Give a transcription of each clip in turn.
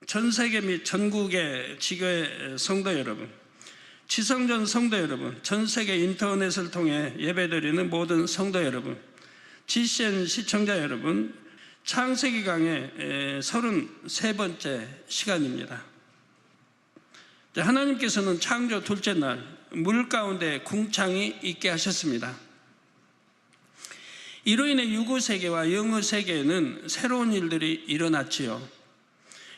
전 세계 및 전국의 지교회 성도 여러분, 지성전 성도 여러분, 전 세계 인터넷을 통해 예배드리는 모든 성도 여러분, GCN 시청자 여러분, 창세기 강의 33번째 시간입니다. 하나님께서는 창조 둘째 날 물 가운데 궁창이 있게 하셨습니다. 이로 인해 유구 세계와 영의 세계에는 새로운 일들이 일어났지요.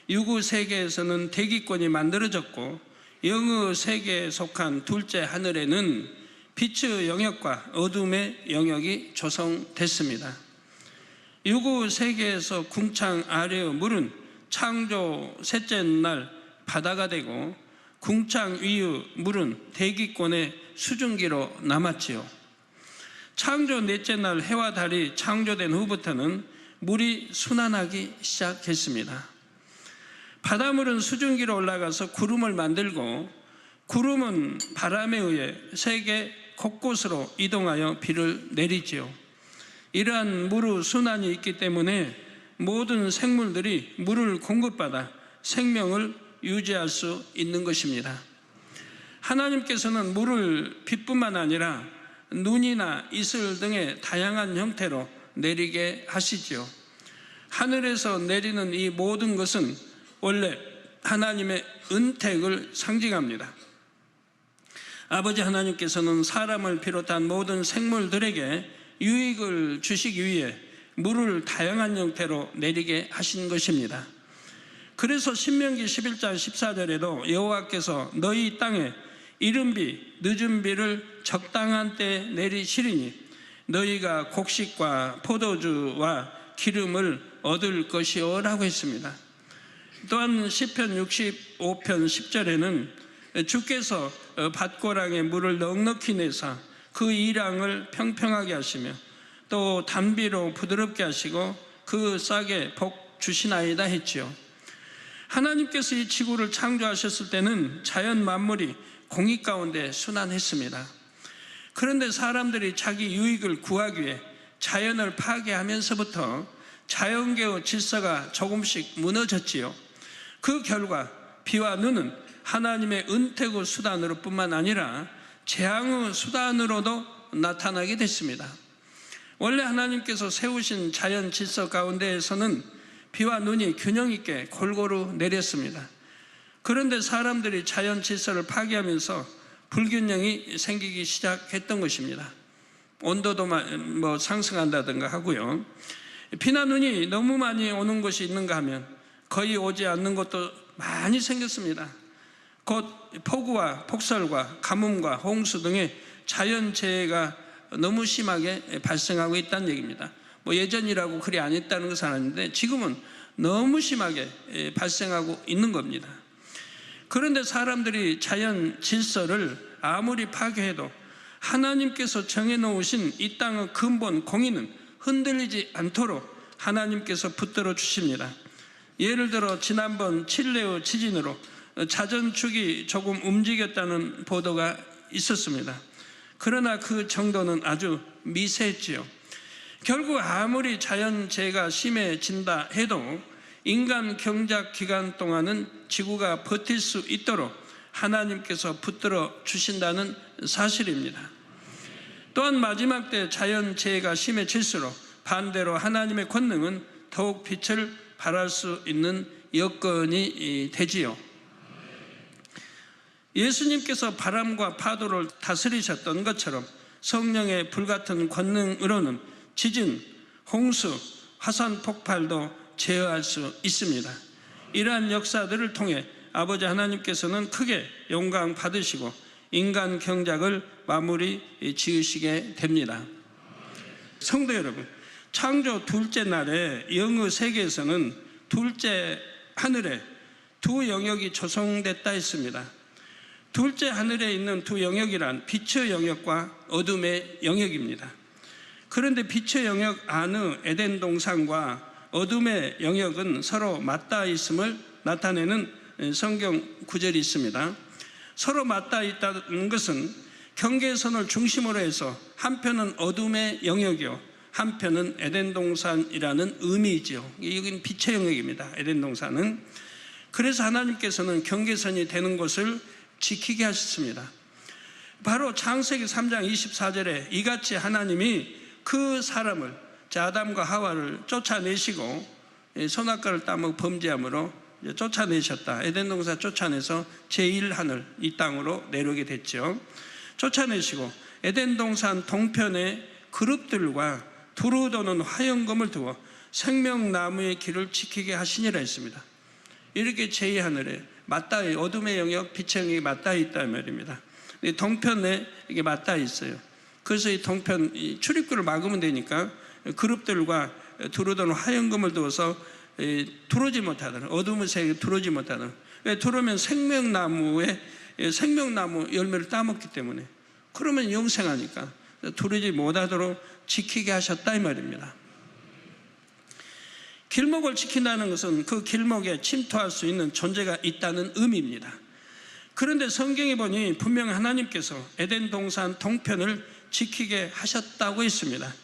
유구 세계에서는 대기권이 만들어졌고 영의 세계에 속한 둘째 하늘에는 빛의 영역과 어둠의 영역이 조성됐습니다. 유구 세계에서 궁창 아래의 물은 창조 셋째 날 바다가 되고 궁창 위의 물은 대기권의 수증기로 남았지요. 창조 넷째 날 해와 달이 창조된 후부터는 물이 순환하기 시작했습니다. 바닷물은 수증기로 올라가서 구름을 만들고 구름은 바람에 의해 세계 곳곳으로 이동하여 비를 내리지요. 이러한 물의 순환이 있기 때문에 모든 생물들이 물을 공급받아 생명을 유지할 수 있는 것입니다. 하나님께서는 물을 빛뿐만 아니라 눈이나 이슬 등의 다양한 형태로 내리게 하시지요. 하늘에서 내리는 이 모든 것은 원래 하나님의 은택을 상징합니다. 아버지 하나님께서는 사람을 비롯한 모든 생물들에게 유익을 주시기 위해 물을 다양한 형태로 내리게 하신 것입니다. 그래서 신명기 11장 14절에도 여호와께서 너희 땅에 이른 비, 늦은 비를 적당한 때에 내리시리니 너희가 곡식과 포도주와 기름을 얻을 것이오라고 했습니다. 또한 시편 65편 10절에는 주께서 밭고랑에 물을 넉넉히 내사 그 이랑을 평평하게 하시며 또 단비로 부드럽게 하시고 그 싹에 복 주시나이다 했지요. 하나님께서 이 지구를 창조하셨을 때는 자연 만물이 공의 가운데 순환했습니다. 그런데 사람들이 자기 유익을 구하기 위해 자연을 파괴하면서부터 자연계의 질서가 조금씩 무너졌지요. 그 결과 비와 눈은 하나님의 은택의 수단으로 뿐만 아니라 재앙의 수단으로도 나타나게 됐습니다. 원래 하나님께서 세우신 자연 질서 가운데에서는 비와 눈이 균형 있게 골고루 내렸습니다. 그런데 사람들이 자연 질서를 파괴하면서 불균형이 생기기 시작했던 것입니다. 온도도 상승한다든가 하고요. 비나 눈이 너무 많이 오는 곳이 있는가 하면 거의 오지 않는 곳도 많이 생겼습니다. 곧 폭우와 폭설과 가뭄과 홍수 등의 자연재해가 너무 심하게 발생하고 있다는 얘기입니다. 예전이라고 그리 안 했다는 것은 아닌데 지금은 너무 심하게 발생하고 있는 겁니다. 그런데 사람들이 자연 질서를 아무리 파괴해도 하나님께서 정해놓으신 이 땅의 근본 공의는 흔들리지 않도록 하나님께서 붙들어 주십니다. 예를 들어 지난번 칠레의 지진으로 자전축이 조금 움직였다는 보도가 있었습니다. 그러나 그 정도는 아주 미세했지요. 결국 아무리 자연재해가 심해진다 해도 인간 경작 기간 동안은 지구가 버틸 수 있도록 하나님께서 붙들어 주신다는 사실입니다. 또한 마지막 때 자연재해가 심해질수록 반대로 하나님의 권능은 더욱 빛을 발할 수 있는 여건이 되지요. 예수님께서 바람과 파도를 다스리셨던 것처럼 성령의 불같은 권능으로는 지진, 홍수, 화산 폭발도 제어할 수 있습니다. 이러한 역사들을 통해 아버지 하나님께서는 크게 영광 받으시고 인간 경작을 마무리 지으시게 됩니다. 성도 여러분, 창조 둘째 날에 영의 세계에서는 둘째 하늘에 두 영역이 조성됐다 했습니다. 둘째 하늘에 있는 두 영역이란 빛의 영역과 어둠의 영역입니다. 그런데 빛의 영역 안의 에덴 동산과 어둠의 영역은 서로 맞닿아 있음을 나타내는 성경 구절이 있습니다. 서로 맞닿아 있다는 것은 경계선을 중심으로 해서 한편은 어둠의 영역이요 한편은 에덴 동산이라는 의미이지요. 여기는 빛의 영역입니다. 에덴 동산은. 그래서 하나님께서는 경계선이 되는 곳을 지키게 하셨습니다. 바로 창세기 3장 24절에 이같이 하나님이 그 사람을, 아담과 하와를 쫓아내시고 선악과를 따먹고 범죄함으로 쫓아내셨다. 에덴 동산 쫓아내서 제1하늘 이 땅으로 내려오게 됐죠. 쫓아내시고 에덴 동산 동편에 그룹들과 두루 도는 화영검을 두어 생명나무의 길을 지키게 하시니라 했습니다. 이렇게 제2하늘에 맞닿아, 어둠의 영역, 빛의 영역이 맞닿아 있다는 말입니다. 동편에 이게 맞닿아 있어요. 그래서 이 동편, 이 출입구를 막으면 되니까 그룹들과 두루 도는 화영검을 두어서 두르지 못하도록, 어둠의 세계에 두르지 못하도록. 왜 두르면 생명나무 열매를 따먹기 때문에, 그러면 영생하니까 두르지 못하도록 지키게 하셨다 이 말입니다. 길목을 지킨다는 것은 그 길목에 침투할 수 있는 존재가 있다는 의미입니다. 그런데 성경에 보니 분명 하나님께서 에덴 동산 동편을 지키게 하셨다고 했습니다.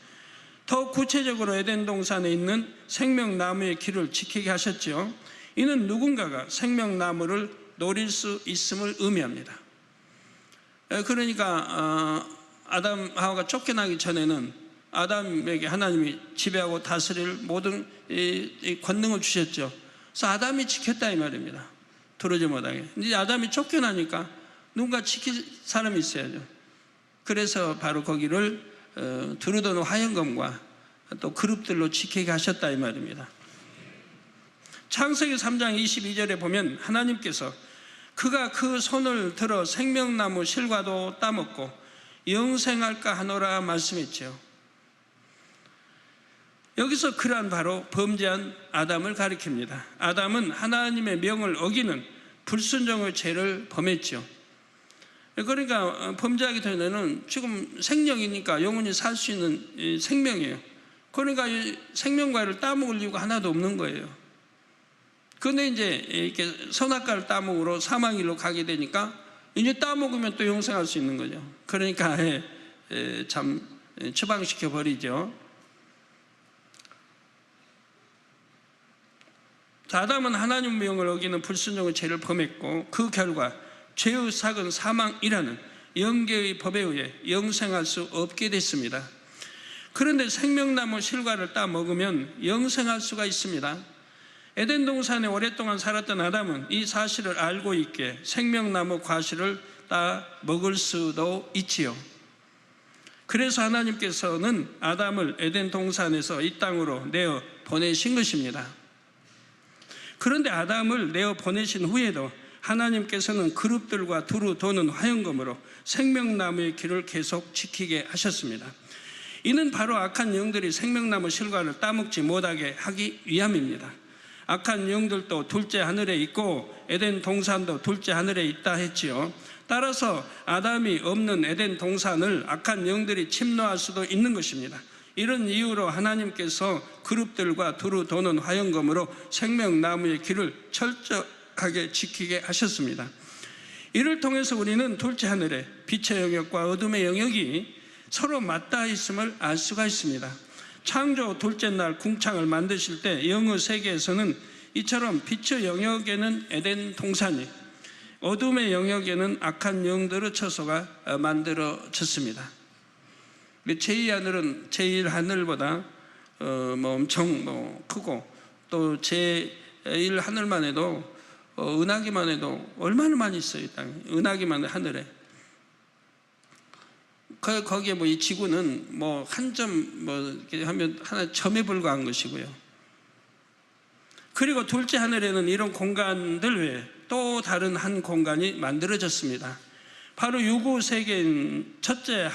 더 구체적으로 에덴 동산에 있는 생명나무의 길을 지키게 하셨죠. 이는 누군가가 생명나무를 노릴 수 있음을 의미합니다. 그러니까 아담 하와가 쫓겨나기 전에는 아담에게 하나님이 지배하고 다스릴 모든 이 권능을 주셨죠. 그래서 아담이 지켰다 이 말입니다. 두르지 못하게. 이제 아담이 쫓겨나니까 누군가 지킬 사람이 있어야죠. 그래서 바로 거기를 두루도는 화영검과 또 그룹들로 지키게 하셨다 이 말입니다. 창세기 3장 22절에 보면 하나님께서 그가 그 손을 들어 생명나무 실과도 따먹고 영생할까 하노라 말씀했죠. 여기서 그란 바로 범죄한 아담을 가리킵니다. 아담은 하나님의 명을 어기는 불순종의 죄를 범했죠. 그러니까 범죄하기 전에는 지금 생명이니까 영원히 살 수 있는 생명이에요. 그러니까 이 생명과를 따먹을 이유가 하나도 없는 거예요. 그런데 이제 이렇게 선악과를 따먹으러 사망일로 가게 되니까 이제 따먹으면 또 영생할 수 있는 거죠. 그러니까 참 처방시켜 버리죠. 아담은 하나님 명을 어기는 불순종의 죄를 범했고 그 결과 죄의 삭은 사망이라는 영계의 법에 의해 영생할 수 없게 됐습니다. 그런데 생명나무 실과를 따 먹으면 영생할 수가 있습니다. 에덴 동산에 오랫동안 살았던 아담은 이 사실을 알고 있기에 생명나무 과실을 따 먹을 수도 있지요. 그래서 하나님께서는 아담을 에덴 동산에서 이 땅으로 내어 보내신 것입니다. 그런데 아담을 내어 보내신 후에도 하나님께서는 그룹들과 두루 도는 화영검으로 생명나무의 길을 계속 지키게 하셨습니다. 이는 바로 악한 영들이 생명나무 실과를 따먹지 못하게 하기 위함입니다. 악한 영들도 둘째 하늘에 있고 에덴 동산도 둘째 하늘에 있다 했지요. 따라서 아담이 없는 에덴 동산을 악한 영들이 침노할 수도 있는 것입니다. 이런 이유로 하나님께서 그룹들과 두루 도는 화영검으로 생명나무의 길을 철저하게 지키게 하셨습니다. 이를 통해서 우리는 둘째 하늘에 빛의 영역과 어둠의 영역이 서로 맞닿아 있음을 알 수가 있습니다. 창조 둘째 날 궁창을 만드실 때 영의 세계에서는 이처럼 빛의 영역에는 에덴 동산이, 어둠의 영역에는 악한 영들의 처소가 만들어졌습니다. 제2하늘은 제1하늘보다 엄청 크고 또 제1하늘만 해도 은하계만 해도 얼마나 많이 있어요. 이 땅에 은하계만 하늘에. 거기에 이 지구는 한 점 이렇게 하면 하나 점에 불과한 것이고요. 그리고 둘째 하늘에는 이런 공간들 외에 또 다른 한 공간이 만들어졌습니다. 바로 유구 세계인 첫째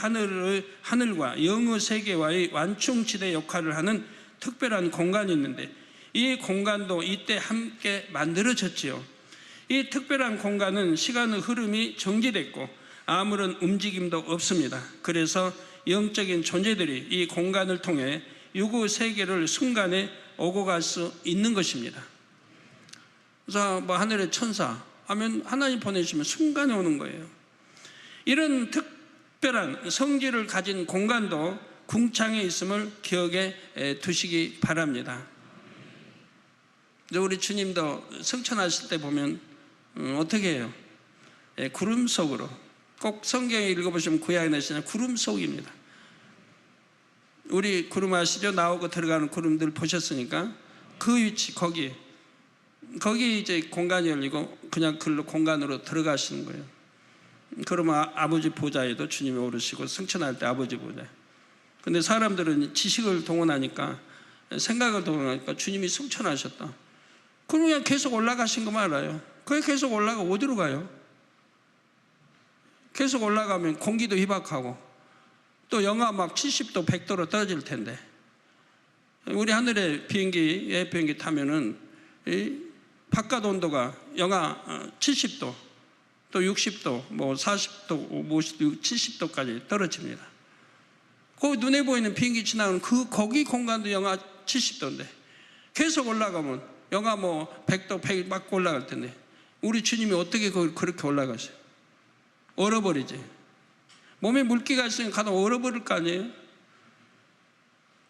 하늘과 영의 세계와의 완충지대 역할을 하는 특별한 공간이 있는데 이 공간도 이때 함께 만들어졌지요. 이 특별한 공간은 시간의 흐름이 정지됐고 아무런 움직임도 없습니다. 그래서 영적인 존재들이 이 공간을 통해 유구 세계를 순간에 오고 갈 수 있는 것입니다. 그래서 하늘의 천사 하면 하나님 보내시면 순간에 오는 거예요. 이런 특별한 성질을 가진 공간도 궁창에 있음을 기억에 두시기 바랍니다. 우리 주님도 승천하실 때 보면 어떻게 해요? 예, 구름 속으로. 꼭 성경에 읽어보시면 구약에 나시는 구름 속입니다. 우리 구름 아시죠? 나오고 들어가는 구름들 보셨으니까 그 위치 거기 이제 공간이 열리고 그냥 그 공간으로 들어가시는 거예요. 그러면 아버지 보좌에도 주님이 오르시고 승천할 때 아버지 보좌. 근데 사람들은 지식을 동원하니까 생각을 동원하니까 주님이 승천하셨다. 그럼 그냥 계속 올라가신 것만 알아요. 그게 계속 올라가 어디로 가요? 계속 올라가면 공기도 희박하고 또 영하 막 70도 100도로 떨어질 텐데 우리 하늘에 비행기 비행기 타면은 바깥 온도가 영하 70도 또 60도 뭐 40도 50도 70도까지 떨어집니다. 그 눈에 보이는 비행기 지나가는 거기 공간도 영하 70도인데 계속 올라가면 영하 뭐 100도 100 막 올라갈 텐데 우리 주님이 어떻게 그렇게 올라가세요? 얼어버리지. 몸에 물기가 있으면 가다 얼어버릴 거 아니에요?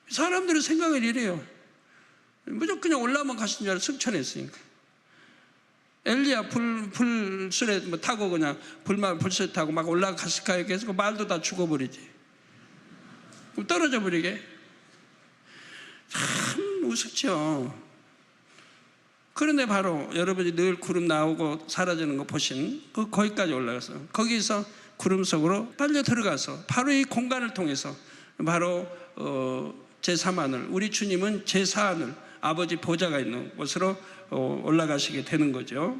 사람들은 생각을 이래요. 무조건 그냥 올라만 가신 줄 알고 승천했으니까. 엘리야 불술에 뭐 타고 그냥 불술 타고 막 올라갔을까요? 계속 말도 다 죽어버리지. 그럼 떨어져 버리게. 참 우습죠. 그런데 바로 여러분이 늘 구름 나오고 사라지는 거 보신 거기까지 올라가서 거기서 구름 속으로 빨려 들어가서 바로 이 공간을 통해서 바로 제3하늘 우리 주님은 제4하늘 아버지 보좌가 있는 곳으로 올라가시게 되는 거죠.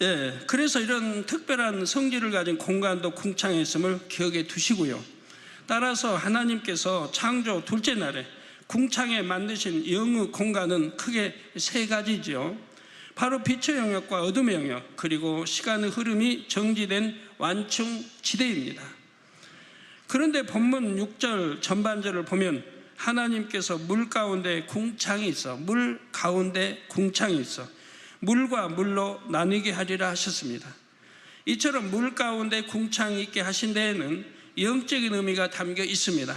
예, 그래서 이런 특별한 성질을 가진 공간도 궁창에 있음을 기억해 두시고요. 따라서 하나님께서 창조 둘째 날에 궁창에 만드신 영의 공간은 크게 세 가지죠. 바로 빛의 영역과 어둠의 영역 그리고 시간의 흐름이 정지된 완충지대입니다. 그런데 본문 6절 전반절을 보면 하나님께서 물 가운데 궁창이 있어 물 가운데 궁창이 있어 물과 물로 나뉘게 하리라 하셨습니다. 이처럼 물 가운데 궁창이 있게 하신 데에는 영적인 의미가 담겨 있습니다.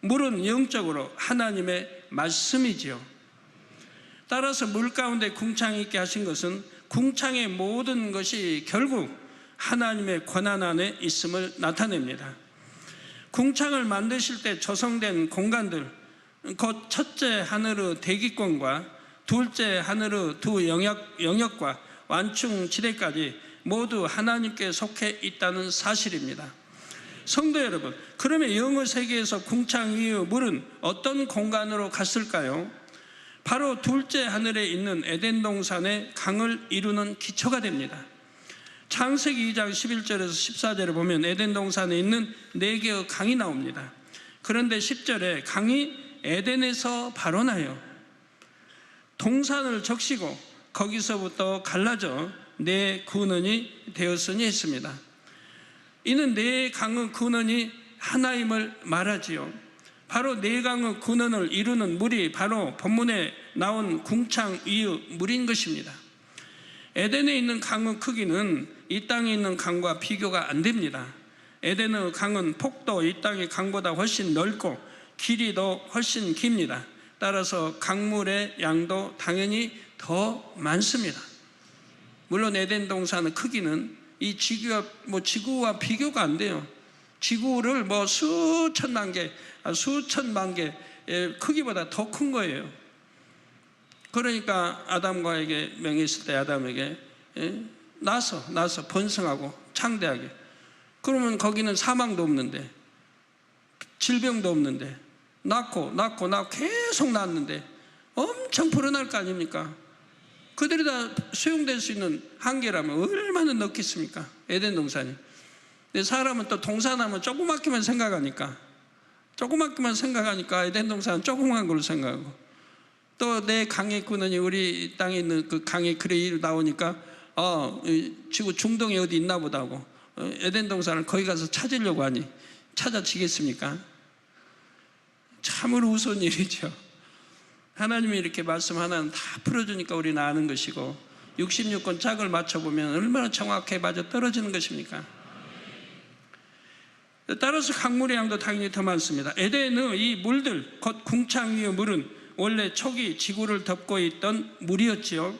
물은 영적으로 하나님의 말씀이지요. 따라서 물 가운데 궁창이 있게 하신 것은 궁창의 모든 것이 결국 하나님의 권한 안에 있음을 나타냅니다. 궁창을 만드실 때 조성된 공간들 곧 첫째 하늘의 대기권과 둘째 하늘의 두 영역과 완충지대까지 모두 하나님께 속해 있다는 사실입니다. 성도 여러분, 그러면 영의 세계에서 궁창 위의 물은 어떤 공간으로 갔을까요? 바로 둘째 하늘에 있는 에덴 동산의 강을 이루는 기초가 됩니다. 창세기 2장 11절에서 14절에 보면 에덴 동산에 있는 4개의 강이 나옵니다. 그런데 10절에 강이 에덴에서 바로 나요. 동산을 적시고 거기서부터 갈라져 네 근원이 되었으니 했습니다. 이는 네 강의 근원이 하나임을 말하지요. 바로 네 강의 근원을 이루는 물이 바로 본문에 나온 궁창 위의 물인 것입니다. 에덴에 있는 강의 크기는 이 땅에 있는 강과 비교가 안 됩니다. 에덴의 강은 폭도 이 땅의 강보다 훨씬 넓고 길이도 훨씬 깁니다. 따라서 강물의 양도 당연히 더 많습니다. 물론 에덴 동산의 크기는 이 지구와 비교가 안 돼요. 지구를 수천만 개의 크기보다 더 큰 거예요. 그러니까 아담과에게 명했을 때 아담에게 나서 번성하고 창대하게. 그러면 거기는 사망도 없는데 질병도 없는데 낳고 계속 낳았는데 엄청 불어날 거 아닙니까? 그들이 다 수용될 수 있는 한계라면 얼마나 넓겠습니까? 에덴 동산이. 근데 사람은 또 동산하면 조그맣게만 생각하니까 에덴 동산은 조그만 걸로 생각하고 또 내 강의 근원이 우리 땅에 있는 그 강의 그레이 나오니까 지구 중동에 어디 있나 보다 하고 에덴 동산을 거기 가서 찾으려고 하니 찾아지겠습니까? 참으로 우스운 일이죠. 하나님이 이렇게 말씀 하나는 다 풀어주니까 우리는 아는 것이고 66권 짝을 맞춰보면 얼마나 정확하게 맞아 떨어지는 것입니까? 따라서 강물의 양도 당연히 더 많습니다. 에덴의 이 물들 곧 궁창 위의 물은 원래 초기 지구를 덮고 있던 물이었지요.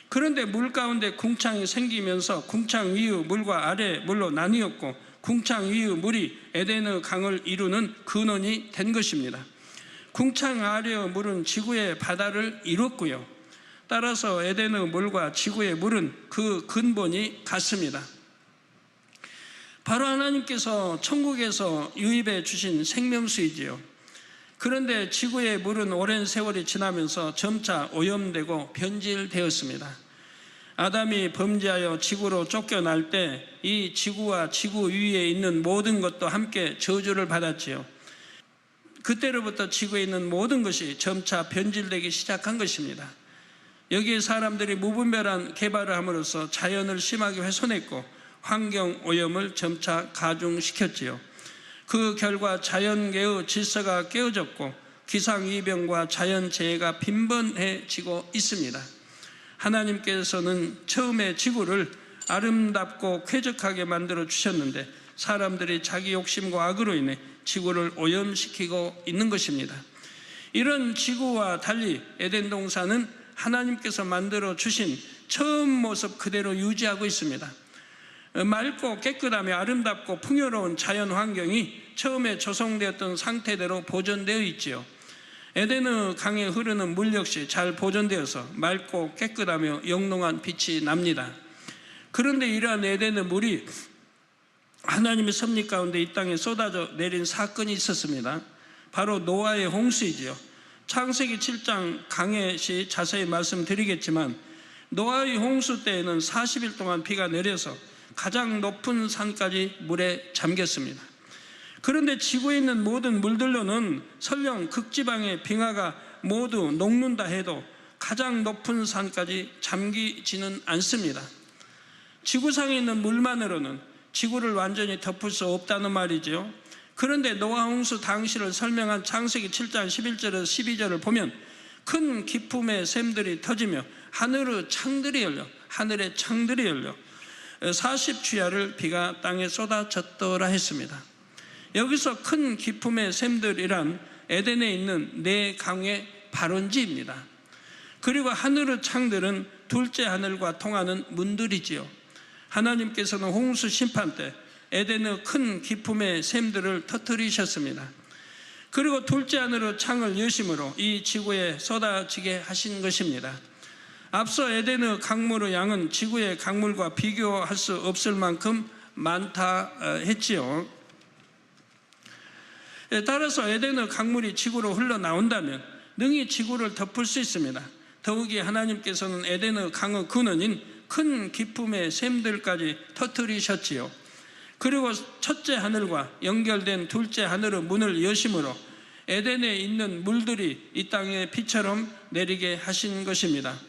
그런데 물 가운데 궁창이 생기면서 궁창 위의 물과 아래 물로 나뉘었고 궁창 위의 물이 에덴의 강을 이루는 근원이 된 것입니다. 궁창 아래의 물은 지구의 바다를 이뤘고요. 따라서 에덴의 물과 지구의 물은 그 근본이 같습니다. 바로 하나님께서 천국에서 유입해 주신 생명수이지요. 그런데 지구의 물은 오랜 세월이 지나면서 점차 오염되고 변질되었습니다. 아담이 범죄하여 지구로 쫓겨날 때 이 지구와 지구 위에 있는 모든 것도 함께 저주를 받았지요. 그때로부터 지구에 있는 모든 것이 점차 변질되기 시작한 것입니다. 여기에 사람들이 무분별한 개발을 함으로써 자연을 심하게 훼손했고 환경 오염을 점차 가중시켰지요. 그 결과 자연계의 질서가 깨어졌고 기상이변과 자연재해가 빈번해지고 있습니다. 하나님께서는 처음에 지구를 아름답고 쾌적하게 만들어 주셨는데 사람들이 자기 욕심과 악으로 인해 지구를 오염시키고 있는 것입니다. 이런 지구와 달리 에덴 동산은 하나님께서 만들어 주신 처음 모습 그대로 유지하고 있습니다. 맑고 깨끗하며 아름답고 풍요로운 자연 환경이 처음에 조성되었던 상태대로 보존되어 있지요. 에덴의 강에 흐르는 물 역시 잘 보존되어서 맑고 깨끗하며 영롱한 빛이 납니다. 그런데 이러한 에덴의 물이 하나님의 섭리 가운데 이 땅에 쏟아져 내린 사건이 있었습니다. 바로 노아의 홍수이지요. 창세기 7장 강해 시 자세히 말씀드리겠지만 노아의 홍수 때에는 40일 동안 비가 내려서 가장 높은 산까지 물에 잠겼습니다. 그런데 지구에 있는 모든 물들로는 설령 극지방의 빙하가 모두 녹는다 해도 가장 높은 산까지 잠기지는 않습니다. 지구상에 있는 물만으로는 지구를 완전히 덮을 수 없다는 말이죠. 그런데 노아 홍수 당시를 설명한 창세기 7장 11절에서 12절을 보면 큰 기품의 샘들이 터지며 하늘의 창들이 열려 40주야를 비가 땅에 쏟아졌더라 했습니다. 여기서 큰 기품의 샘들이란 에덴에 있는 네 강의 발원지입니다. 그리고 하늘의 창들은 둘째 하늘과 통하는 문들이지요. 하나님께서는 홍수 심판 때 에덴의 큰 기품의 샘들을 터뜨리셨습니다. 그리고 둘째 하늘의 창을 여심으로 이 지구에 쏟아지게 하신 것입니다. 앞서 에덴의 강물의 양은 지구의 강물과 비교할 수 없을 만큼 많다 했지요. 따라서 에덴의 강물이 지구로 흘러나온다면 능히 지구를 덮을 수 있습니다. 더욱이 하나님께서는 에덴의 강의 근원인 큰 기품의 샘들까지 터뜨리셨지요. 그리고 첫째 하늘과 연결된 둘째 하늘의 문을 여심으로 에덴에 있는 물들이 이 땅에 비처럼 내리게 하신 것입니다.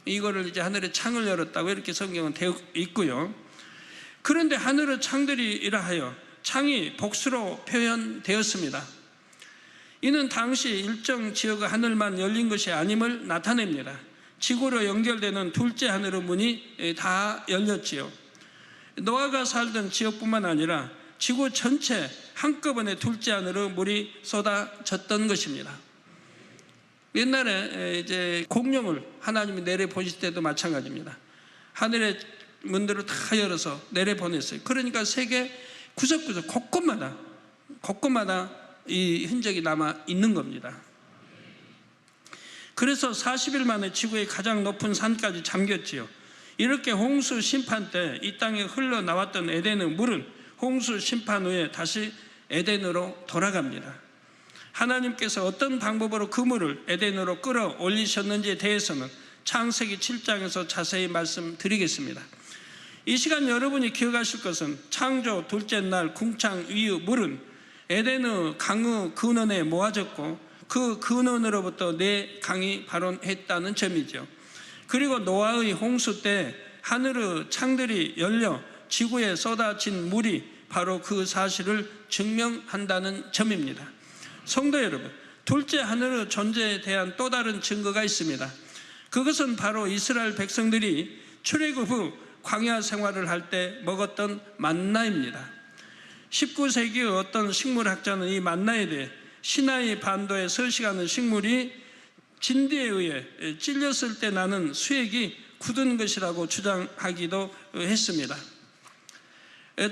이거를 이제 하늘의 창을 열었다고 이렇게 성경은 되어 있고요. 그런데 하늘의 창들이라 하여 창이 복수로 표현되었습니다. 이는 당시 일정 지역의 하늘만 열린 것이 아님을 나타냅니다. 지구로 연결되는 둘째 하늘의 문이 다 열렸지요. 노아가 살던 지역뿐만 아니라 지구 전체 한꺼번에 둘째 하늘의 물이 쏟아졌던 것입니다. 옛날에 이제 공룡을 하나님이 내려 보실 때도 마찬가지입니다. 하늘의 문들을 다 열어서 내려 보냈어요. 그러니까 세계 구석구석 곳곳마다 이 흔적이 남아 있는 겁니다. 그래서 40일 만에 지구의 가장 높은 산까지 잠겼지요. 이렇게 홍수 심판 때 이 땅에 흘러나왔던 에덴의 물은 홍수 심판 후에 다시 에덴으로 돌아갑니다. 하나님께서 어떤 방법으로 그 물을 에덴으로 끌어올리셨는지에 대해서는 창세기 7장에서 자세히 말씀드리겠습니다. 이 시간 여러분이 기억하실 것은 창조 둘째 날 궁창 위의 물은 에덴의 강의 근원에 모아졌고 그 근원으로부터 네 강이 발원했다는 점이죠. 그리고 노아의 홍수 때 하늘의 창들이 열려 지구에 쏟아진 물이 바로 그 사실을 증명한다는 점입니다. 성도 여러분, 둘째 하늘의 존재에 대한 또 다른 증거가 있습니다. 그것은 바로 이스라엘 백성들이 출애굽 후 광야 생활을 할 때 먹었던 만나입니다. 19세기의 어떤 식물학자는 이 만나에 대해 시나이 반도에 서식하는 식물이 진디에 의해 찔렸을 때 나는 수액이 굳은 것이라고 주장하기도 했습니다.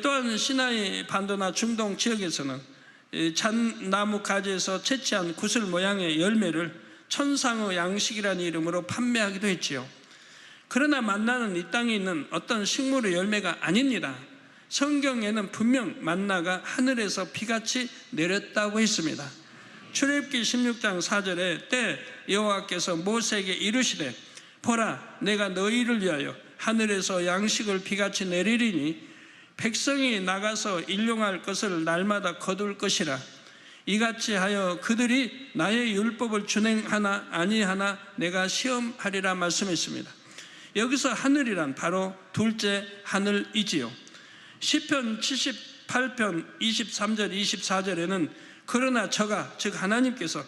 또한 시나이 반도나 중동 지역에서는 잣나무 가지에서 채취한 구슬 모양의 열매를 천상의 양식이라는 이름으로 판매하기도 했지요. 그러나 만나는 이 땅에 있는 어떤 식물의 열매가 아닙니다. 성경에는 분명 만나가 하늘에서 비같이 내렸다고 했습니다. 출애굽기 16장 4절에 때 여호와께서 모세에게 이르시되 보라 내가 너희를 위하여 하늘에서 양식을 비같이 내리리니 백성이 나가서 일용할 것을 날마다 거둘 것이라. 이같이 하여 그들이 나의 율법을 준행하나 아니하나 내가 시험하리라 말씀했습니다. 여기서 하늘이란 바로 둘째 하늘이지요. 시편 78편 23절 24절에는 그러나 저가 즉 하나님께서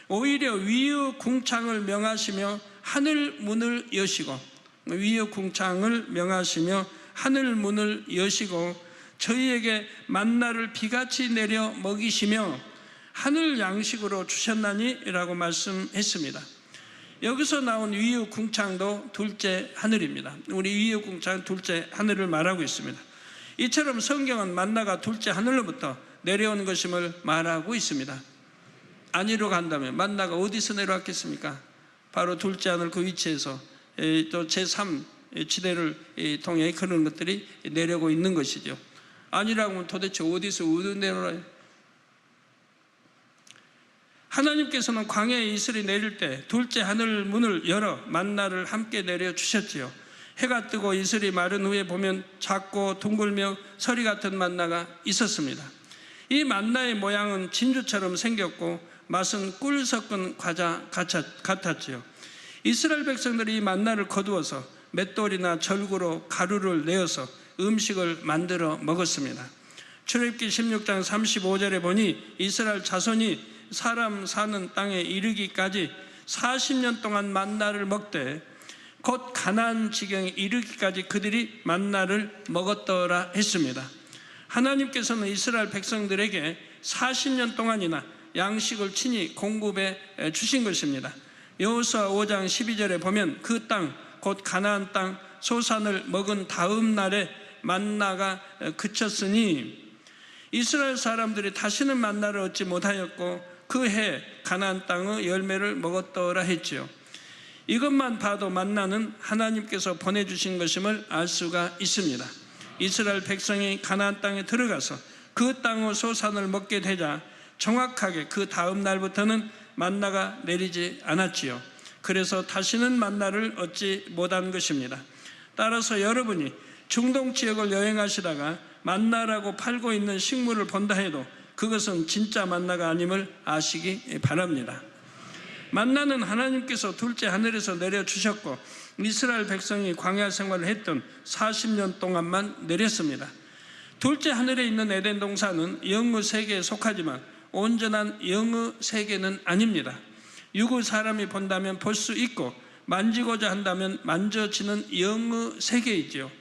오히려 위의 궁창을 명하시며 하늘 문을 여시고 위의 궁창을 명하시며 하늘 문을 여시고 저희에게 만나를 비같이 내려 먹이시며 하늘 양식으로 주셨나니 라고 말씀했습니다. 여기서 나온 위의 궁창도 둘째 하늘입니다. 우리 위의 궁창은 둘째 하늘을 말하고 있습니다. 이처럼 성경은 만나가 둘째 하늘로부터 내려온 것임을 말하고 있습니다. 아니로 간다면 만나가 어디서 내려왔겠습니까? 바로 둘째 하늘 그 위치에서 또 제3 지대를 통해 그런 것들이 내려오고 있는 것이죠. 아니라고 하면 도대체 어디서 내려와요? 하나님께서는 광야에 이슬이 내릴 때 둘째 하늘 문을 열어 만나를 함께 내려주셨지요. 해가 뜨고 이슬이 마른 후에 보면 작고 둥글며 서리 같은 만나가 있었습니다. 이 만나의 모양은 진주처럼 생겼고 맛은 꿀 섞은 과자 같았지요. 이스라엘 백성들이 이 만나를 거두어서 맷돌이나 절구로 가루를 내어서 음식을 만들어 먹었습니다. 출애굽기 16장 35절에 보니 이스라엘 자손이 사람 사는 땅에 이르기까지 40년 동안 만나를 먹되 곧 가나안 지경에 이르기까지 그들이 만나를 먹었더라 했습니다. 하나님께서는 이스라엘 백성들에게 40년 동안이나 양식을 친히 공급해 주신 것입니다. 여호수아 5장 12절에 보면 그 땅 곧 가나안 땅 소산을 먹은 다음 날에 만나가 그쳤으니 이스라엘 사람들이 다시는 만나를 얻지 못하였고 그 해 가나안 땅의 열매를 먹었더라 했지요. 이것만 봐도 만나는 하나님께서 보내주신 것임을 알 수가 있습니다. 이스라엘 백성이 가나안 땅에 들어가서 그 땅의 소산을 먹게 되자 정확하게 그 다음 날부터는 만나가 내리지 않았지요. 그래서 다시는 만나를 얻지 못한 것입니다. 따라서 여러분이 중동 지역을 여행하시다가 만나라고 팔고 있는 식물을 본다 해도 그것은 진짜 만나가 아님을 아시기 바랍니다. 만나는 하나님께서 둘째 하늘에서 내려주셨고 이스라엘 백성이 광야 생활을 했던 40년 동안만 내렸습니다. 둘째 하늘에 있는 에덴 동산은 영의 세계에 속하지만 온전한 영의 세계는 아닙니다. 육의 사람이 본다면 볼 수 있고 만지고자 한다면 만져지는 영의 세계이죠.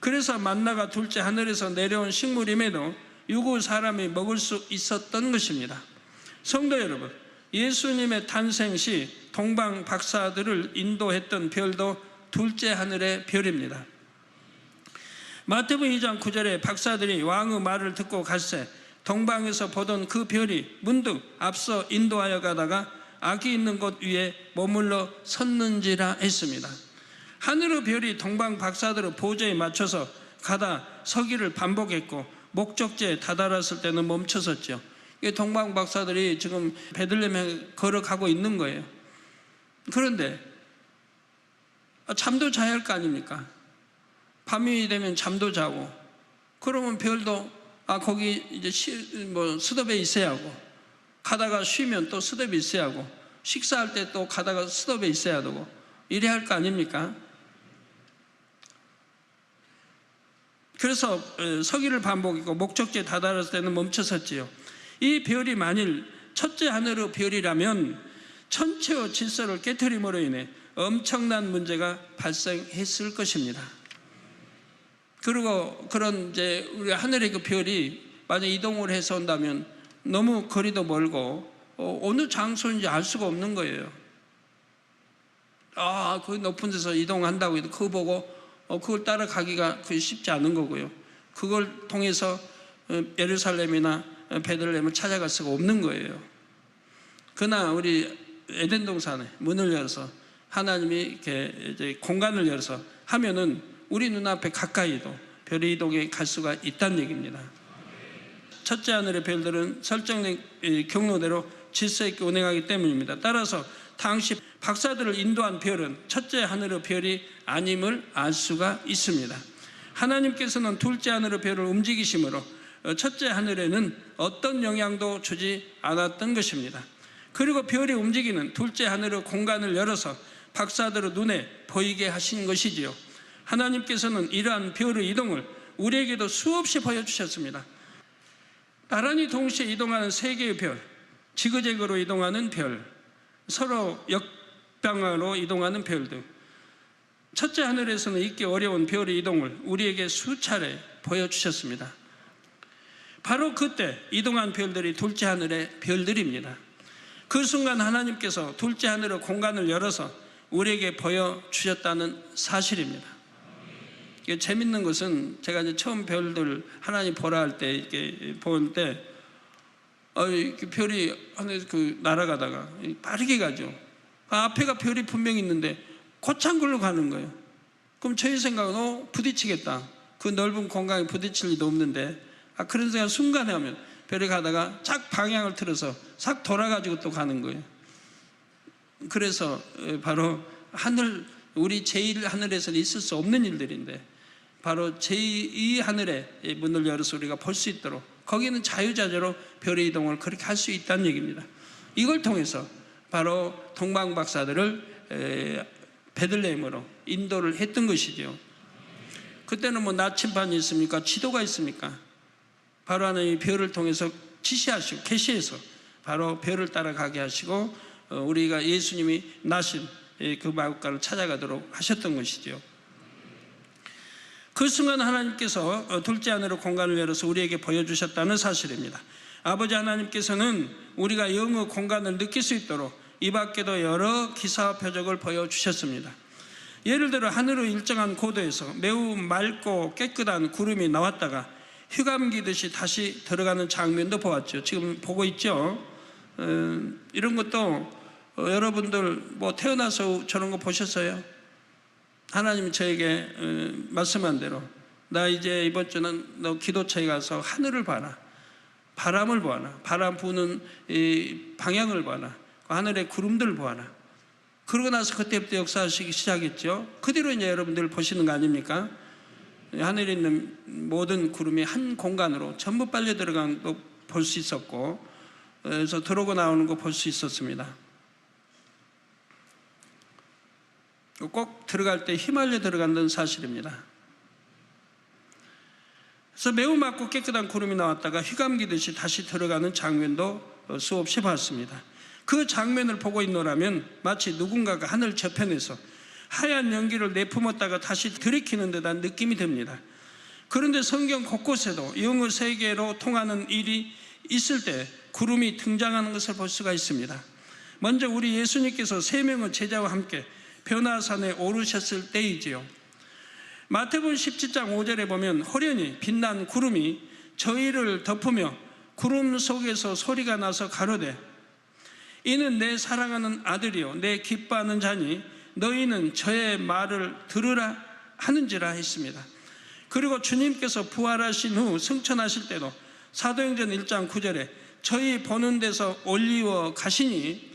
그래서 만나가 둘째 하늘에서 내려온 식물임에도 육의 사람이 먹을 수 있었던 것입니다. 성도 여러분, 예수님의 탄생 시 동방 박사들을 인도했던 별도 둘째 하늘의 별입니다. 마태복음 2장 9절에 박사들이 왕의 말을 듣고 갈새 동방에서 보던 그 별이 문득 앞서 인도하여 가다가 악이 있는 곳 위에 머물러 섰는지라 했습니다. 하늘의 별이 동방 박사들의 보좌에 맞춰서 가다 서기를 반복했고 목적지에 다다랐을 때는 멈춰섰죠. 동방 박사들이 지금 베들레헴에 걸어가고 있는 거예요. 그런데 잠도 자야 할 거 아닙니까? 밤이 되면 잠도 자고 그러면 별도 거기 이제 수도에 있어야 하고 가다가 쉬면 또 수도에 있어야 하고 식사할 때 또 가다가 수도에 있어야 되고 이래야 할 거 아닙니까? 그래서 서기를 반복했고 목적지에 다다랐을 때는 멈춰섰지요. 이 별이 만일 첫째 하늘의 별이라면 천체의 질서를 깨트림으로 인해 엄청난 문제가 발생했을 것입니다. 그리고 그런 이제 우리 하늘의 그 별이 만약 이동을 해서 온다면 너무 거리도 멀고 어느 장소인지 알 수가 없는 거예요. 그 높은 데서 이동한다고 해도 그거 보고 그걸 따라가기가 쉽지 않은 거고요. 그걸 통해서 예루살렘이나 베들레헴을 찾아갈 수가 없는 거예요. 그러나 우리 에덴 동산에 문을 열어서 하나님이 이렇게 이제 공간을 열어서 하면은 우리 눈앞에 가까이도 별의 이동에 갈 수가 있다는 얘기입니다. 첫째 하늘의 별들은 설정된 경로대로 질서 있게 운행하기 때문입니다. 따라서 당시 박사들을 인도한 별은 첫째 하늘의 별이 아님을 알 수가 있습니다. 하나님께서는 둘째 하늘의 별을 움직이심으로 첫째 하늘에는 어떤 영향도 주지 않았던 것입니다. 그리고 별이 움직이는 둘째 하늘의 공간을 열어서 박사들의 눈에 보이게 하신 것이지요. 하나님께서는 이러한 별의 이동을 우리에게도 수없이 보여주셨습니다. 나란히 동시에 이동하는 세 개의 별, 지그재그로 이동하는 별, 서로 역방향으로 이동하는 별 등 첫째 하늘에서는 잊기 어려운 별의 이동을 우리에게 수차례 보여주셨습니다. 바로 그때 이동한 별들이 둘째 하늘의 별들입니다. 그 순간 하나님께서 둘째 하늘의 공간을 열어서 우리에게 보여주셨다는 사실입니다. 재밌는 것은 제가 이제 처음 별들 하나님 보라 할 때 이렇게 보는데 별이 하늘에서 날아가다가 빠르게 가죠. 앞에가 별이 분명히 있는데 곧찬 걸로 가는 거예요. 그럼 저희 생각은 부딪히겠다. 그 넓은 공간에 부딪힐 리도 없는데 그런 생각 순간에 하면 별이 가다가 쫙 방향을 틀어서 싹 돌아가지고 또 가는 거예요. 그래서 바로 우리 제1하늘에서는 있을 수 없는 일들인데 바로 제2 하늘의 문을 열어서 우리가 볼 수 있도록 거기는 자유자재로 별의 이동을 그렇게 할 수 있다는 얘기입니다. 이걸 통해서 바로 동방박사들을 베들레헴으로 인도를 했던 것이죠. 그때는 나침반이 있습니까? 지도가 있습니까? 바로 하나님이 별을 통해서 지시하시고 계시해서 바로 별을 따라가게 하시고 우리가 예수님이 나신 그 마국간을 찾아가도록 하셨던 것이죠. 그 순간 하나님께서 둘째 하늘의 공간을 열어서 우리에게 보여주셨다는 사실입니다. 아버지 하나님께서는 우리가 영의 공간을 느낄 수 있도록 이 밖에도 여러 기사와 표적을 보여주셨습니다. 예를 들어 하늘의 일정한 고도에서 매우 맑고 깨끗한 구름이 나왔다가 휘감기듯이 다시 들어가는 장면도 보았죠. 지금 보고 있죠. 이런 것도 여러분들 태어나서 저런 거 보셨어요? 하나님이 저에게 말씀한 대로 나 이제 이번 주는 너 기도처에 가서 하늘을 봐라. 바람을 보아라. 바람 부는 이 방향을 봐라. 하늘의 구름들을 보아라. 그러고 나서 그때부터 역사하시기 시작했죠. 그 뒤로 이제 여러분들 보시는 거 아닙니까? 하늘에 있는 모든 구름이 한 공간으로 전부 빨려 들어간 거 볼 수 있었고, 그래서 들어오고 나오는 거 볼 수 있었습니다. 꼭 들어갈 때 휘말려 들어간다는 사실입니다. 그래서 매우 맑고 깨끗한 구름이 나왔다가 휘감기듯이 다시 들어가는 장면도 수없이 봤습니다. 그 장면을 보고 있노라면 마치 누군가가 하늘 저편에서 하얀 연기를 내뿜었다가 다시 들이키는 듯한 느낌이 듭니다. 그런데 성경 곳곳에도 영의 세계로 통하는 일이 있을 때 구름이 등장하는 것을 볼 수가 있습니다. 먼저 우리 예수님께서 3명의 제자와 함께 변화산에 오르셨을 때이지요. 마태복음 17장 5절에 보면 호련히 빛난 구름이 저희를 덮으며 구름 속에서 소리가 나서 가로되 이는 내 사랑하는 아들이요 내 기뻐하는 자니 너희는 저의 말을 들으라 하는지라 했습니다. 그리고 주님께서 부활하신 후 승천하실 때도 사도행전 1장 9절에 저희 보는 데서 올리워 가시니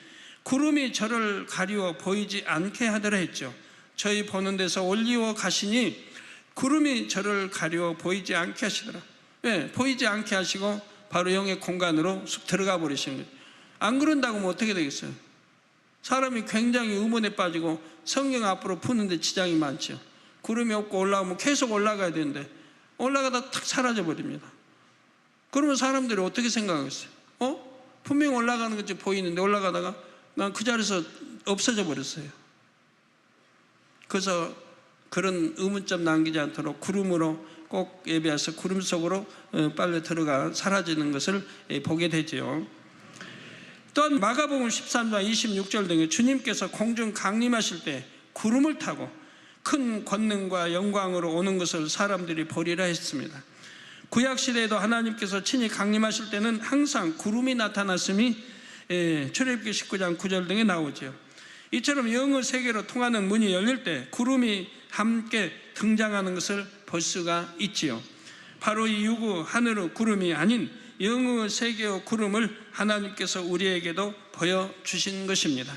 구름이 저를 가리워 보이지 않게 하더라 했죠. 저희 보는 데서 올리워 가시니 구름이 저를 가리워 보이지 않게 하시더라. 네, 보이지 않게 하시고 바로 영의 공간으로 쑥 들어가 버리시는 거예요. 안 그런다고 하면 어떻게 되겠어요? 사람이 굉장히 의문에 빠지고 성경 앞으로 푸는데 지장이 많죠. 구름이 없고 올라오면 계속 올라가야 되는데 올라가다 탁 사라져 버립니다. 그러면 사람들이 어떻게 생각하겠어요? 분명히 올라가는 것이 보이는데 올라가다가 난 그 자리에서 없어져 버렸어요. 그래서 그런 의문점 남기지 않도록 구름으로 꼭 예배해서 구름 속으로 빨리 들어가 사라지는 것을 보게 되죠. 또한 마가복음 13장 26절 등에 주님께서 공중 강림하실 때 구름을 타고 큰 권능과 영광으로 오는 것을 사람들이 보리라 했습니다. 구약시대에도 하나님께서 친히 강림하실 때는 항상 구름이 나타났음이 출애굽기 19장 9절 등에 나오죠. 이처럼 영의 세계로 통하는 문이 열릴 때 구름이 함께 등장하는 것을 볼 수가 있지요. 바로 이 유구 하늘의 구름이 아닌 영의 세계의 구름을 하나님께서 우리에게도 보여주신 것입니다.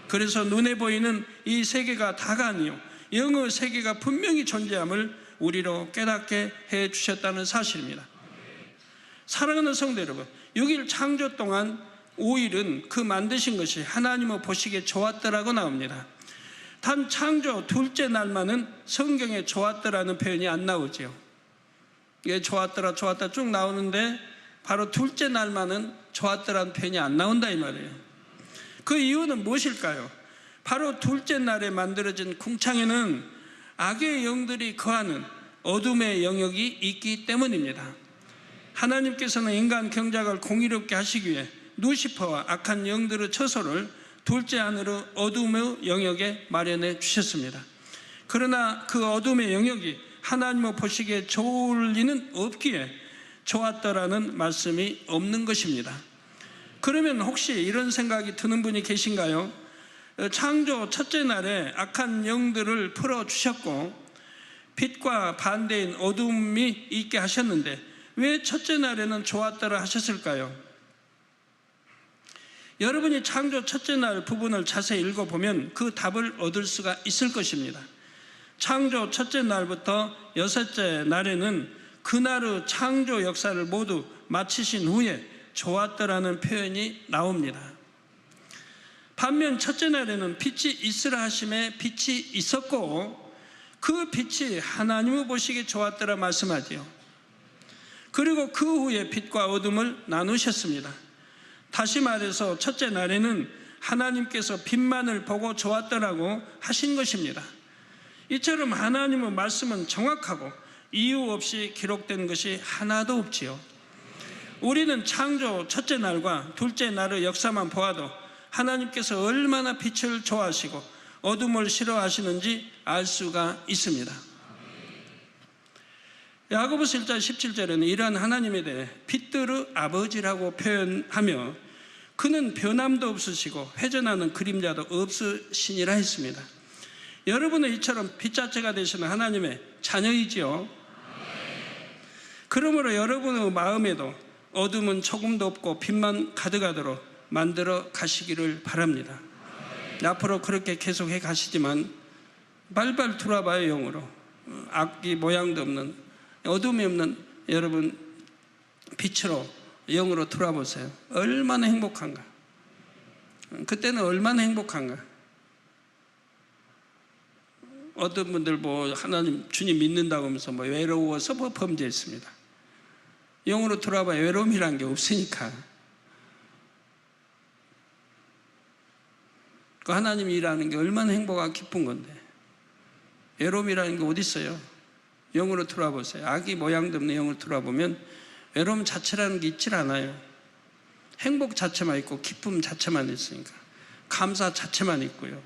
그래서 눈에 보이는 이 세계가 다가 아니요 영의 세계가 분명히 존재함을 우리로 깨닫게 해주셨다는 사실입니다. 사랑하는 성도 여러분, 6일 창조 동안 5일은 그 만드신 것이 하나님의 보시기에 좋았더라고 나옵니다. 단 창조 둘째 날만은 성경에 좋았더라는 표현이 안 나오죠. 이게 좋았더라 좋았다 쭉 나오는데 바로 둘째 날만은 좋았더라는 표현이 안 나온다 이 말이에요. 그 이유는 무엇일까요? 바로 둘째 날에 만들어진 궁창에는 악의 영들이 거하는 어둠의 영역이 있기 때문입니다. 하나님께서는 인간 경작을 공의롭게 하시기 위해 루시퍼와 악한 영들의 처소를 둘째 하늘의 어둠의 영역에 마련해 주셨습니다. 그러나 그 어둠의 영역이 하나님의 보시기에 좋을 리는 없기에 좋았더라는 말씀이 없는 것입니다. 그러면 혹시 이런 생각이 드는 분이 계신가요? 창조 첫째 날에 악한 영들을 풀어주셨고 빛과 반대인 어둠이 있게 하셨는데 왜 첫째 날에는 좋았더라 하셨을까요? 여러분이 창조 첫째 날 부분을 자세히 읽어보면 그 답을 얻을 수가 있을 것입니다. 창조 첫째 날부터 여섯째 날에는 그날의 창조 역사를 모두 마치신 후에 좋았더라는 표현이 나옵니다. 반면 첫째 날에는 빛이 있으라 하심에 빛이 있었고 그 빛이 하나님의 보시기에 좋았더라 말씀하지요. 그리고 그 후에 빛과 어둠을 나누셨습니다. 다시 말해서 첫째 날에는 하나님께서 빛만을 보고 좋았더라고 하신 것입니다. 이처럼 하나님의 말씀은 정확하고 이유 없이 기록된 것이 하나도 없지요. 우리는 창조 첫째 날과 둘째 날의 역사만 보아도 하나님께서 얼마나 빛을 좋아하시고 어둠을 싫어하시는지 알 수가 있습니다. 야고보서 1장 17절에는 이러한 하나님에 대해 빛들의 아버지라고 표현하며 그는 변함도 없으시고 회전하는 그림자도 없으시니라 했습니다. 여러분은 이처럼 빛 자체가 되시는 하나님의 자녀이지요. 그러므로 여러분의 마음에도 어둠은 조금도 없고 빛만 가득하도록 만들어 가시기를 바랍니다. 앞으로 그렇게 계속해 가시지만 발발 돌아봐요. 영으로 악기 모양도 없는 어둠이 없는 여러분 빛으로 영으로 돌아보세요. 얼마나 행복한가. 그때는 얼마나 행복한가. 어떤 분들 뭐 하나님 주님 믿는다고 하면서 뭐 외로워서 뭐 범죄했습니다. 영으로 돌아봐야 외로움이라는 게 없으니까. 그 하나님이 일하는 게 얼마나 행복하고 기쁜 건데 외로움이라는 게 어디 있어요? 영으로 돌아보세요. 악이 모양도 없는 영으로 돌아보면 외로움 자체라는 게 있질 않아요. 행복 자체만 있고 기쁨 자체만 있으니까 감사 자체만 있고요.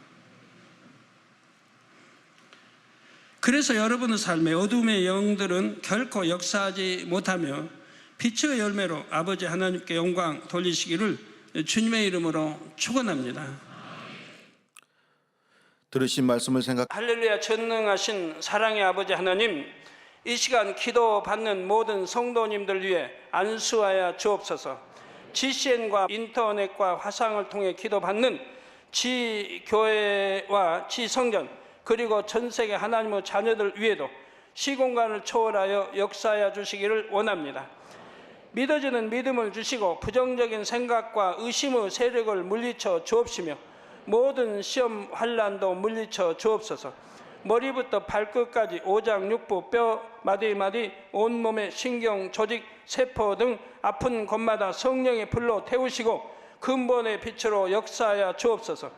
그래서 여러분의 삶에 어둠의 영들은 결코 역사하지 못하며 빛의 열매로 아버지 하나님께 영광 돌리시기를 주님의 이름으로 축원합니다. 들으신 말씀을 할렐루야. 전능하신 사랑의 아버지 하나님, 이 시간 기도받는 모든 성도님들 위해 안수하여 주옵소서. GCN과 인터넷과 화상을 통해 기도받는 지교회와 지성전 그리고 전세계 하나님의 자녀들 위에도 시공간을 초월하여 역사하여 주시기를 원합니다. 믿어지는 믿음을 주시고 부정적인 생각과 의심의 세력을 물리쳐 주옵시며 모든 시험 환난도 물리쳐 주옵소서. 머리부터 발끝까지 오장육부 뼈 마디마디 온몸의 신경 조직 세포 등 아픈 곳마다 성령의 불로 태우시고 근본의 빛으로 역사하여 주옵소서.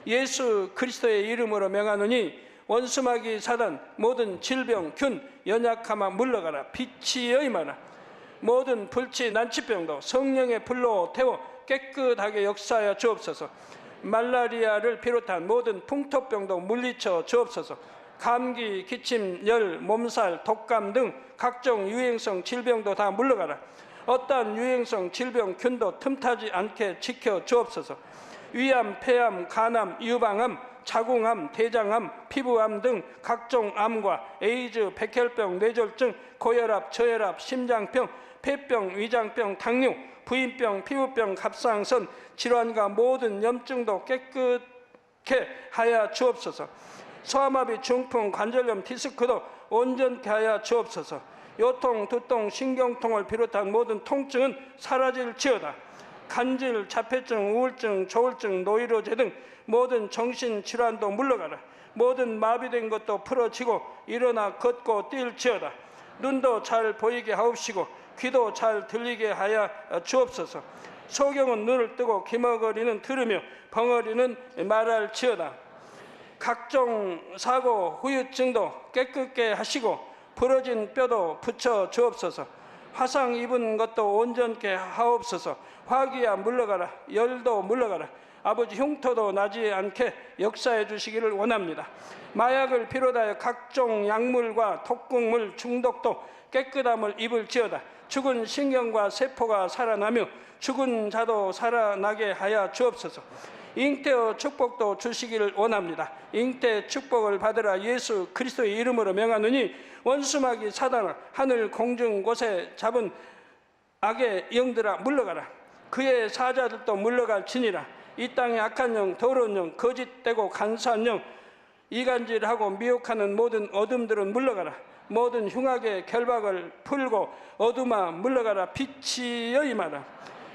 예수 그리스도의 이름으로 명하노니 원수마귀 사단 모든 질병 균 연약함아 물러가라. 빛이 임하라. 모든 불치 난치병도 성령의 불로 태워 깨끗하게 역사하여 주옵소서. 말라리아를 비롯한 모든 풍토병도 물리쳐 주옵소서. 감기, 기침, 열, 몸살, 독감 등 각종 유행성 질병도 다 물러가라. 어떠한 유행성 질병 균도 틈타지 않게 지켜 주옵소서. 위암, 폐암, 간암, 유방암, 자궁암, 대장암, 피부암 등 각종 암과 에이즈, 백혈병, 뇌졸중, 고혈압, 저혈압, 심장병, 폐병, 위장병, 당뇨, 부인병, 피부병, 갑상선 질환과 모든 염증도 깨끗게 하여 주옵소서. 소아마비, 중풍, 관절염, 디스크도 온전케 하여 주옵소서. 요통, 두통, 신경통을 비롯한 모든 통증은 사라질지어다. 간질, 자폐증, 우울증, 조울증, 노이로제 등 모든 정신질환도 물러가라. 모든 마비된 것도 풀어지고 일어나 걷고 뛸지어다. 눈도 잘 보이게 하옵시고 귀도 잘 들리게 하여 주옵소서. 소경은 눈을 뜨고 기머거리는 들으며 벙어리는 말할지어다. 각종 사고, 후유증도 깨끗게 하시고 부러진 뼈도 붙여 주옵소서. 화상 입은 것도 온전케 하옵소서. 화기야 물러가라. 열도 물러가라. 아버지 흉터도 나지 않게 역사해 주시기를 원합니다. 마약을 비롯하여 각종 약물과 독극물 중독도 깨끗함을 입을지어다. 죽은 신경과 세포가 살아나며 죽은 자도 살아나게 하여 주옵소서. 잉태의 축복도 주시기를 원합니다. 잉태 축복을 받으라. 예수 그리스도의 이름으로 명하노니 원수마귀 사단아, 하늘 공중 곳에 잡은 악의 영들아 물러가라. 그의 사자들도 물러갈지니라. 이 땅의 악한 영, 더러운 영, 거짓되고 간사한 영, 이간질하고 미혹하는 모든 어둠들은 물러가라. 모든 흉악의 결박을 풀고 어둠아 물러가라. 빛이여 임하라.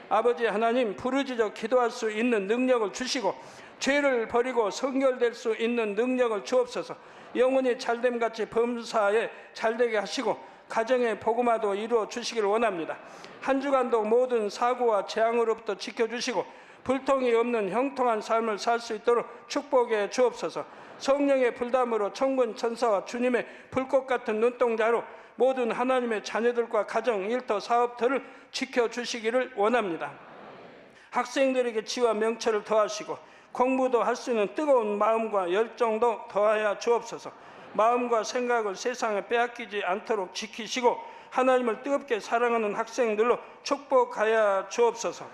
아버지 하나님, 부르짖어 기도할 수 있는 능력을 주시고 죄를 버리고 성결될 수 있는 능력을 주옵소서. 영혼이 잘됨같이 범사에 잘되게 하시고 가정의 복음화도 이루어 주시기를 원합니다. 한 주간도 모든 사고와 재앙으로부터 지켜주시고 불통이 없는 형통한 삶을 살 수 있도록 축복해 주옵소서. 성령의 불담으로 천군 천사와 주님의 불꽃 같은 눈동자로 모든 하나님의 자녀들과 가정, 일터, 사업터를 지켜주시기를 원합니다. 학생들에게 지와 명철을 더하시고 공부도 할 수 있는 뜨거운 마음과 열정도 더하여 주옵소서. 마음과 생각을 세상에 빼앗기지 않도록 지키시고 하나님을 뜨겁게 사랑하는 학생들로 축복하여 주옵소서.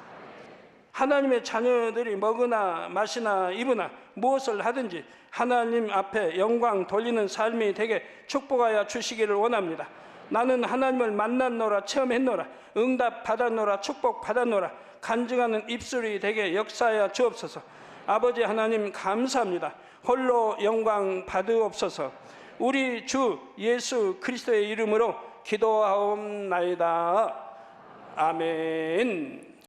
하나님의 자녀들이 먹으나 마시나 입으나 무엇을 하든지 하나님 앞에 영광 돌리는 삶이 되게 축복하여 주시기를 원합니다. 나는 하나님을 만났노라, 체험했노라, 응답 받았노라, 축복 받았노라, 간증하는 입술이 되게 역사하여 주옵소서. 아버지 하나님 감사합니다. 홀로 영광 받으옵소서. 우리 주 예수 그리스도의 이름으로 기도하옵나이다. 아멘.